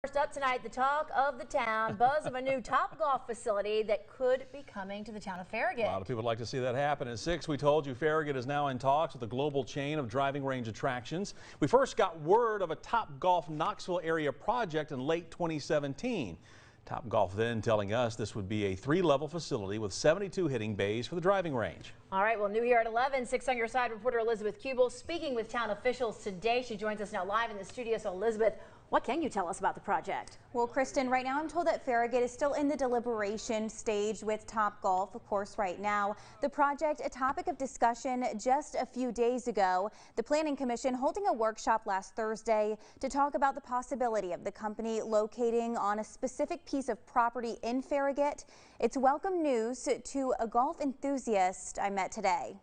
First up tonight, the talk of the town, buzz of a new Topgolf facility that could be coming to the town of Farragut. A lot of people would like to see that happen. At 6, we told you Farragut is now in talks with a global chain of driving range attractions. We first got word of a Topgolf Knoxville area project in late 2017. Topgolf then telling us this would be a 3-level facility with 72 hitting bays for the driving range. All right, well, new here at 11, 6 on your side, reporter Elizabeth Kubel speaking with town officials today. She joins us now live in the studio. So Elizabeth, what can you tell us about the project? Well, Kristen, right now I'm told that Farragut is still in the deliberation stage with Topgolf. Of course, right now, the project, a topic of discussion just a few days ago. The Planning Commission holding a workshop last Thursday to talk about the possibility of the company locating on a specific piece of property in Farragut. It's welcome news to a golf enthusiast I met today.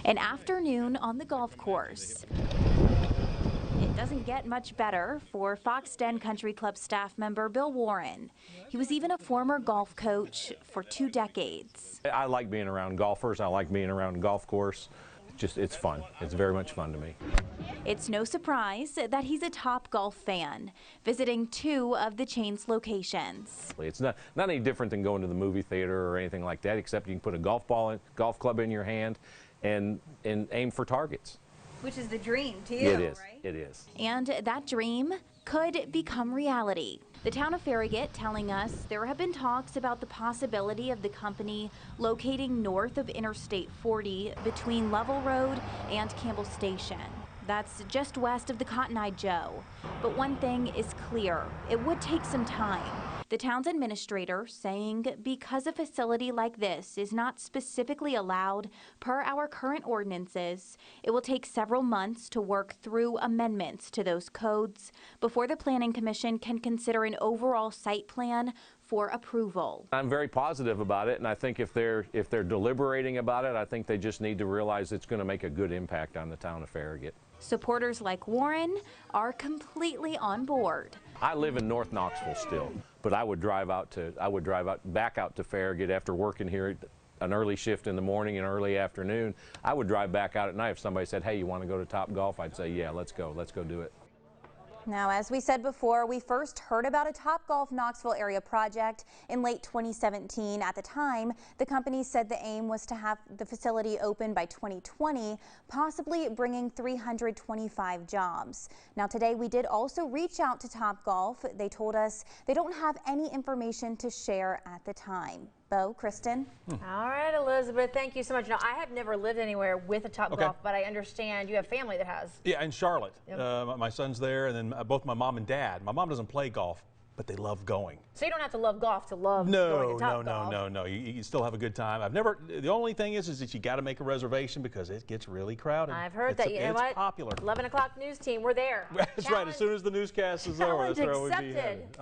An afternoon on the golf course. It doesn't get much better for Fox Den Country Club staff member Bill Warren. He was even a former golf coach for 2 decades. I like being around golfers. I like being around a golf course. It's fun. It's very much fun to me. It's no surprise that he's a Topgolf fan, visiting 2 of the chain's locations. It's not any different than going to the movie theater or anything like that, except you can put a golf club in your hand and aim for targets. Which is the dream to you, It is. Right? It is. And that dream could become reality. The town of Farragut telling us there have been talks about the possibility of the company locating north of Interstate 40 between Level Road and Campbell Station. That's just west of the Cotton Eye Joe. But one thing is clear, it would take some time. The town's administrator saying because a facility like this is not specifically allowed per our current ordinances, it will take several months to work through amendments to those codes before the Planning Commission can consider an overall site plan for approval. I'm very positive about it, and I think if they're deliberating about it, I think they just need to realize it's going to make a good impact on the town of Farragut. Supporters like Warren are completely on board. I live in North Knoxville still, but I would drive back out to Farragut after working here an early shift in the morning and early afternoon. I would drive back out at night if somebody said, "Hey, you want to go to Topgolf?" I'd say, "Yeah, let's go do it." Now, as we said before, we first heard about a Topgolf Knoxville area project in late 2017. At the time, the company said the aim was to have the facility open by 2020, possibly bringing 325 jobs. Now, today we did also reach out to Topgolf. They told us they don't have any information to share at the time. Bo, Kristen. All right, Elizabeth, thank you so much. Now, I have never lived anywhere with a Topgolf, but I understand you have family that has. Yeah, in Charlotte. Yep. My son's there, and then both my mom and dad. My mom doesn't play golf, but they love going. So you don't have to love golf to love going to Topgolf. No. You still have a good time. The only thing is that you got to make a reservation because it gets really crowded. I've heard that. You know what? It's popular. 11 o'clock news team, we're there. That's right. As soon as the newscast is over, that's where we'll be headed.